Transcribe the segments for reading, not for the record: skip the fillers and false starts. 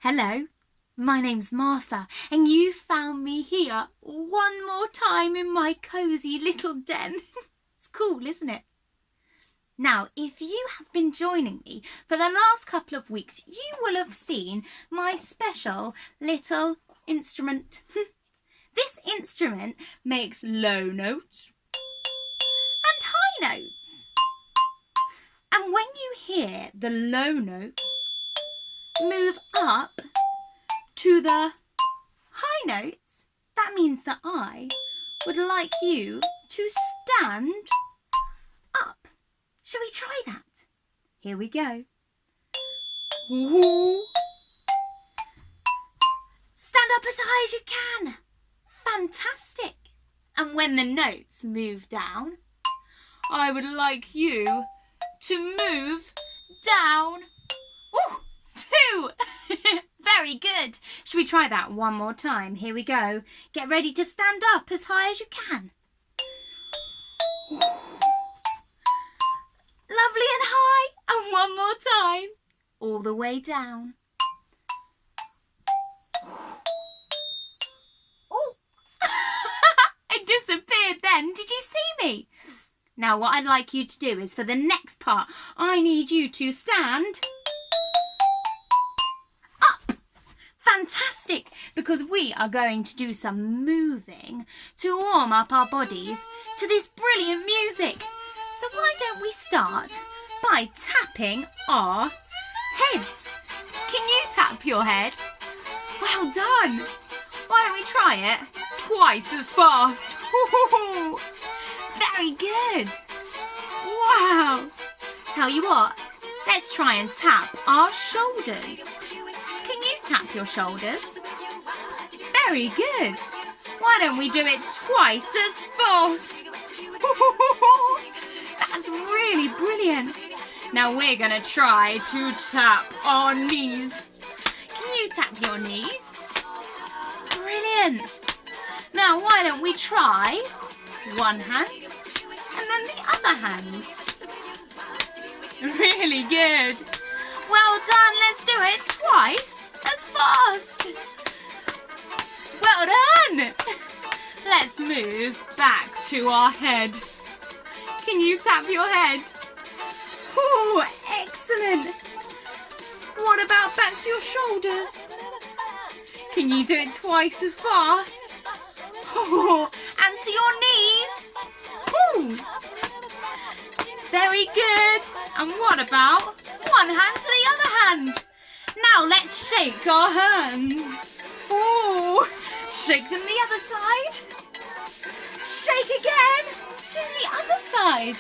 Hello, my name's Martha, and you found me here one more time in my cosy little den. It's cool, isn't it? Now, if you have been joining me for the last couple of weeks, you will have seen my special little instrument. This instrument makes low notes and high notes. And when you hear the low notes move up to the high notes, that means that I would like you to stand up. Shall we try that? Here we go. Ooh. Stand up as high as you can. Fantastic. And when the notes move down, I would like you to move down. Ooh, 2. Very good. Shall we try that one more time? Here we go. Get ready to stand up as high as you can. Ooh. Lovely and high. And one more time. All the way down. Oh, I disappeared then. Did you see me? Now what I'd like you to do is for the next part, I need you to stand up. Fantastic, because we are going to do some moving to warm up our bodies to this brilliant music. So why don't we start by tapping our heads? Can you tap your head? Well done. Why don't we try it twice as fast? Very good. Wow. Tell you what, let's try and tap our shoulders. Can you tap your shoulders? Very good. Why don't we do it twice as fast? That's really brilliant. Now we're going to try to tap our knees. Can you tap your knees? Brilliant. Now why don't we try one hand and then the other hand? Really good. Well done. Let's do it twice as fast. Well done. Let's move back to our head. Can you tap your head? Oh, excellent. What about back to your shoulders? Can you do it twice as fast? Oh, and to your knees. Ooh. Very good. And what about one hand to the other hand? Now let's shake our hands. Oh, shake them the other side. Shake again to the other side.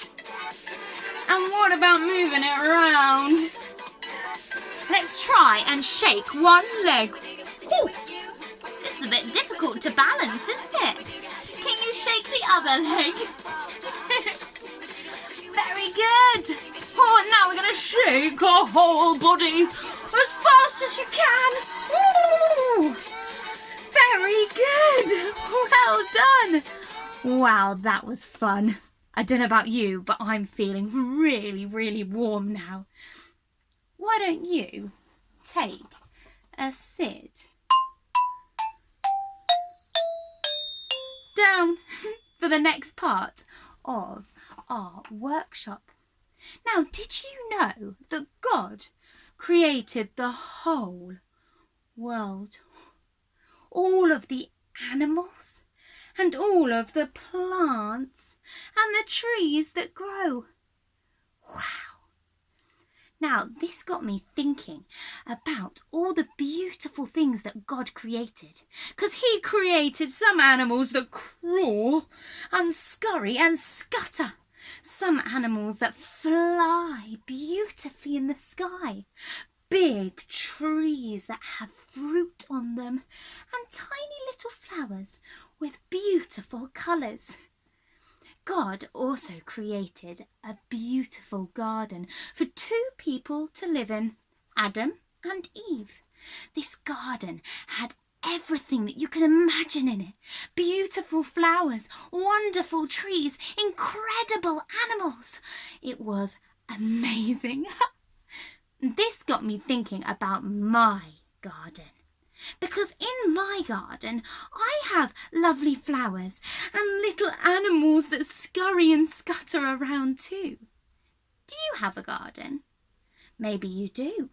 And what about moving it around? Let's try and shake one leg. Ooh, this is a bit difficult to balance, isn't it? Can you shake the other leg? Very good. Oh, now we're going to shake our whole body as fast as you can. Ooh, very good. Well done. Wow, that was fun. I don't know about you, but I'm feeling really, really warm now. Why don't you take a sit down for the next part of our workshop. Now, did you know that God created the whole world? All of the animals and all of the plants and the trees that grow. Wow. Now, this got me thinking about all the beautiful things that God created. Because he created some animals that crawl and scurry and scutter. Some animals that fly beautifully in the sky. Big trees that have fruit on them. And tiny little flowers with beautiful colours. God also created a beautiful garden for 2 people to live in, Adam and Eve. This garden had everything that you could imagine in it. Beautiful flowers, wonderful trees, incredible animals. It was amazing. This got me thinking about my garden. Because in my garden I have lovely flowers and little animals that scurry and scutter around too. Do you have a garden? Maybe you do.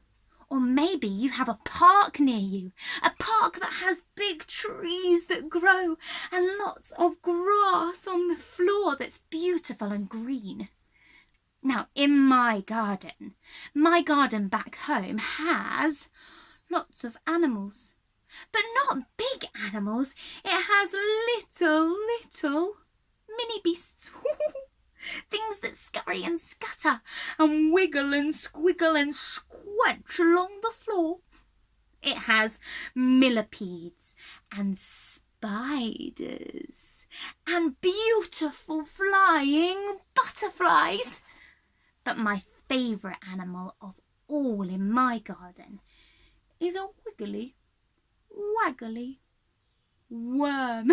Or maybe you have a park near you, a park that has big trees that grow and lots of grass on the floor that's beautiful and green. Now, in my garden back home has lots of animals, but not big animals. It has little mini beasts. Things that scurry and scutter and wiggle and squiggle and squelch along the floor. It has millipedes and spiders and beautiful flying butterflies. But my favourite animal of all in my garden is a wiggly, waggly worm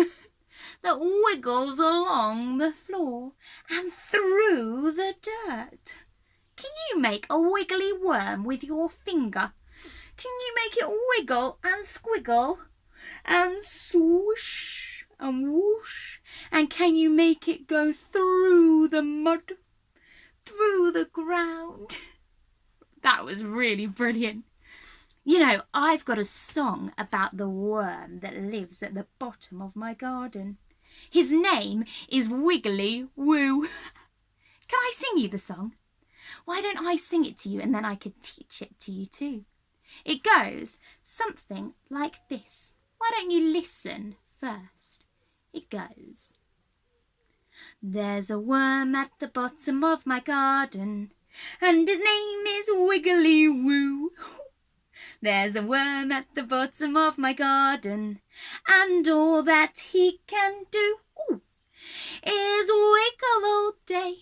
that wiggles along the floor and through the dirt. Can you make a wiggly worm with your finger? Can you make it wiggle and squiggle and swoosh and whoosh? And can you make it go through the mud, through the ground? That was really brilliant. You know, I've got a song about the worm that lives at the bottom of my garden. His name is Wiggly Woo. Can I sing you the song? Why don't I sing it to you and then I could teach it to you too? It goes something like this. Why don't you listen first? It goes, there's a worm at the bottom of my garden and his name is Wiggly Woo. There's a worm at the bottom of my garden, and all that he can do is wiggle all day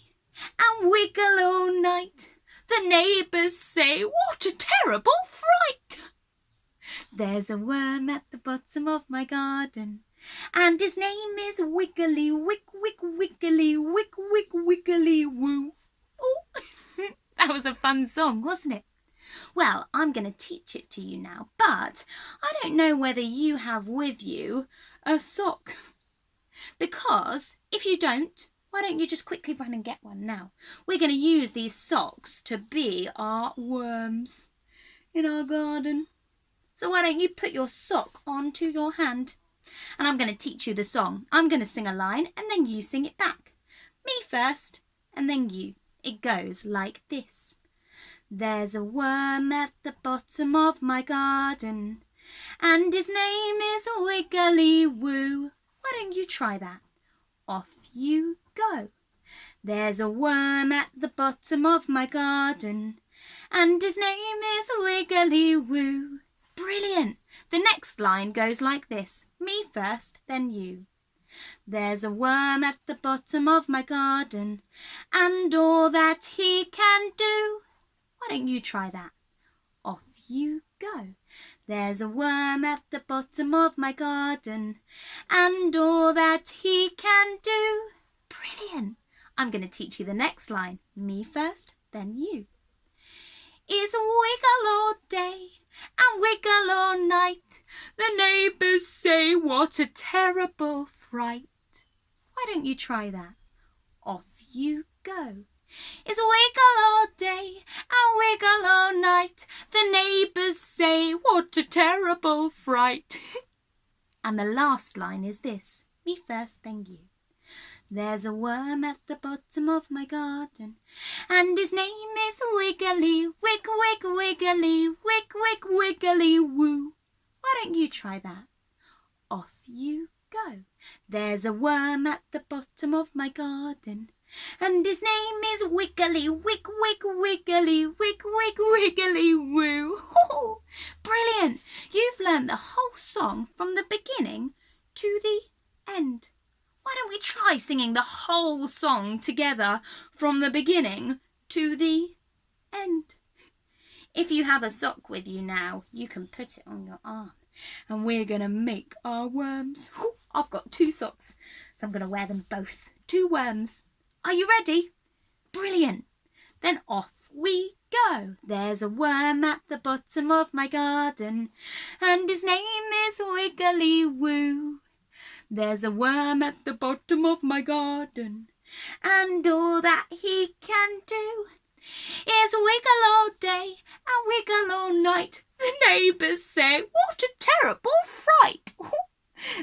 and wiggle all night. The neighbours say, what a terrible fright! There's a worm at the bottom of my garden, and his name is Wiggly Wiggly Wiggly Woo. Oh, that was a fun song, wasn't it? Well, I'm going to teach it to you now, but I don't know whether you have with you a sock. Because if you don't, why don't you just quickly run and get one now? We're going to use these socks to be our worms in our garden. So why don't you put your sock onto your hand? And I'm going to teach you the song. I'm going to sing a line and then you sing it back. Me first and then you. It goes like this. There's a worm at the bottom of my garden, and his name is Wiggly Woo. Why don't you try that? Off you go. There's a worm at the bottom of my garden, and his name is Wiggly Woo. Brilliant! The next line goes like this. Me first, then you. There's a worm at the bottom of my garden, and all that he can do. Why don't you try that? Off you go. There's a worm at the bottom of my garden, and all that he can do. Brilliant. I'm going to teach you the next line. Me first, then you. Is wiggle all day and wiggle all night. The neighbours say, what a terrible fright. Why don't you try that? Off you go. Is wiggle all day and wiggle all night. The neighbours say, what a terrible fright. And the last line is this. Me first, then you. There's a worm at the bottom of my garden, and his name is Wiggly Wiggly Wiggly Woo. Why don't you try that? Off you go. There's a worm at the bottom of my garden, and his name is Wiggly Wiggly Wiggly Woo. Oh, brilliant! You've learned the whole song from the beginning to the end. Why don't we try singing the whole song together from the beginning to the end? If you have a sock with you now, you can put it on your arm. And we're going to make our worms. I've got 2 socks, so I'm going to wear them both. 2 worms. Are you ready? Brilliant. Then off we go. There's a worm at the bottom of my garden, and his name is Wiggly Woo. There's a worm at the bottom of my garden, and all that he can do is wiggle all day and wiggle all night. The neighbours say, what a terrible fright.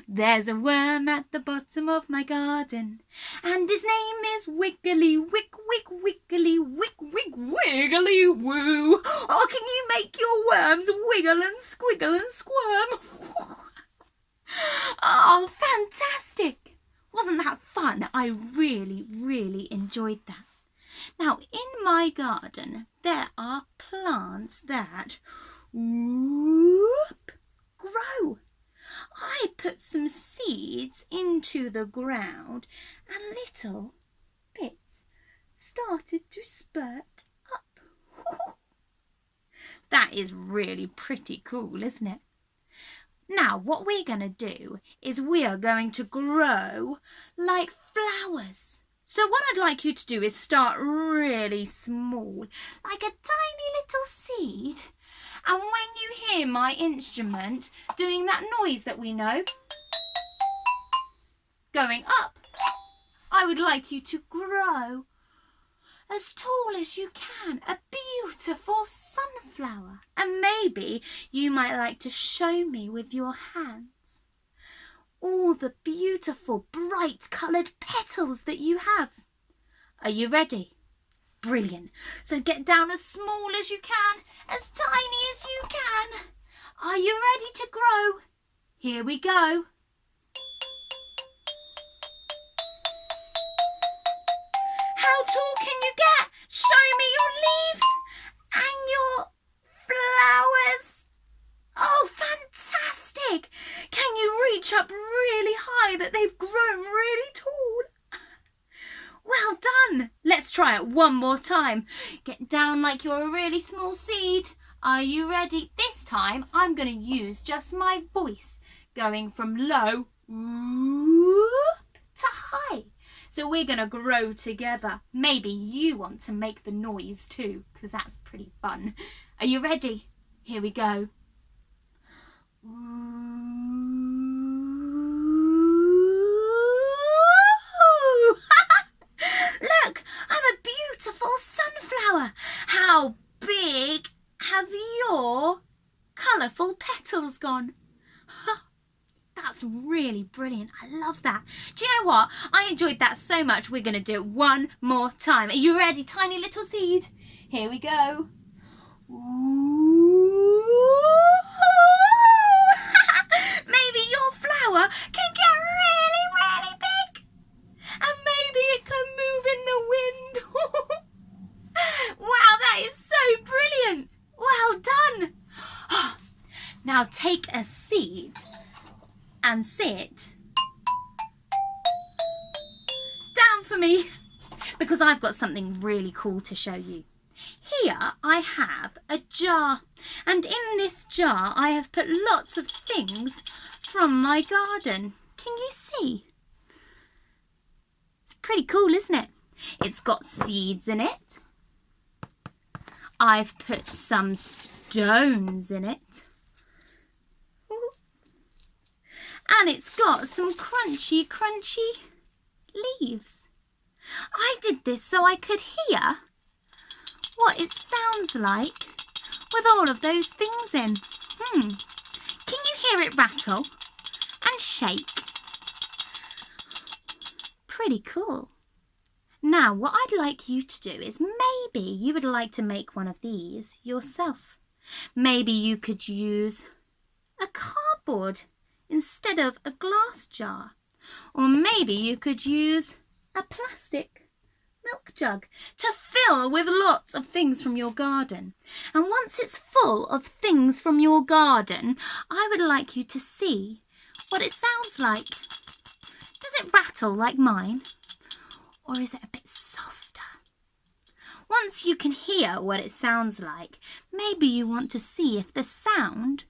There's a worm at the bottom of my garden, and his name is Wiggly Wick Wick Wiggly Wick Wick Wiggly Woo. Oh, can you make your worms wiggle and squiggle and squirm? Oh, fantastic! Wasn't that fun? I really, really enjoyed that. Now, in my garden, there are plants that grow. I put some seeds into the ground and little bits started to spurt up. That is really pretty cool, isn't it? Now, what we're going to do is we are going to grow like flowers. So what I'd like you to do is start really small, like a tiny little seed. And when you hear my instrument doing that noise that we know, going up, I would like you to grow as tall as you can, a beautiful sunflower. And maybe you might like to show me with your hands all the beautiful bright coloured petals that you have. Are you ready? Brilliant. So get down as small as you can, as tiny as you can. Are you ready to grow? Here we go. How tall can you get? Show me your leaves and your flowers. Oh, fantastic. Can you reach up really high that they've grown really tall? Well done. Let's try it one more time. Get down like you're a really small seed. Are you ready? This time I'm going to use just my voice, going from low to high. So we're going to grow together. Maybe you want to make the noise too, because that's pretty fun. Are you ready? Here we go. Look, I'm a beautiful sunflower. How big have your colourful petals gone? That's really brilliant. I love that. Do you know what? I enjoyed that so much. We're going to do it one more time. Are you ready, tiny little seed? Here we go. Maybe your flower can get really, really big. And maybe it can move in the wind. Wow, that is so brilliant. Well done. Now take a seed and sit down for me, because I've got something really cool to show you. Here I have a jar, and in this jar I have put lots of things from my garden. Can you see? It's pretty cool, isn't it? It's got seeds in it. I've put some stones in it. And it's got some crunchy, crunchy leaves. I did this so I could hear what it sounds like with all of those things in. Can you hear it rattle and shake? Pretty cool. Now, what I'd like you to do is maybe you would like to make one of these yourself. Maybe you could use a cardboard instead of a glass jar. Or maybe you could use a plastic milk jug to fill with lots of things from your garden. And once it's full of things from your garden, I would like you to see what it sounds like. Does it rattle like mine? Or is it a bit softer? Once you can hear what it sounds like, maybe you want to see if the sound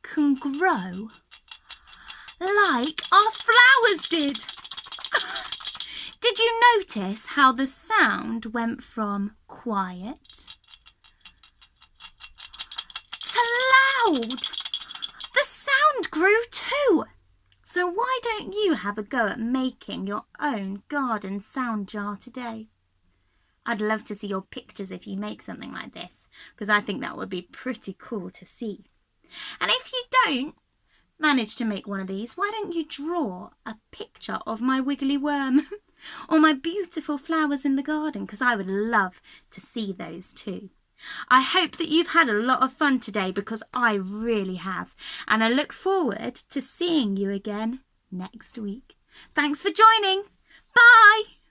can grow like our flowers did. Did you notice how the sound went from quiet to loud? The sound grew too. So why don't you have a go at making your own garden sound jar today? I'd love to see your pictures if you make something like this, because I think that would be pretty cool to see. And if you don't manage to make one of these, why don't you draw a picture of my wiggly worm or my beautiful flowers in the garden, because I would love to see those too. I hope that you've had a lot of fun today, because I really have, and I look forward to seeing you again next week. Thanks for joining. Bye!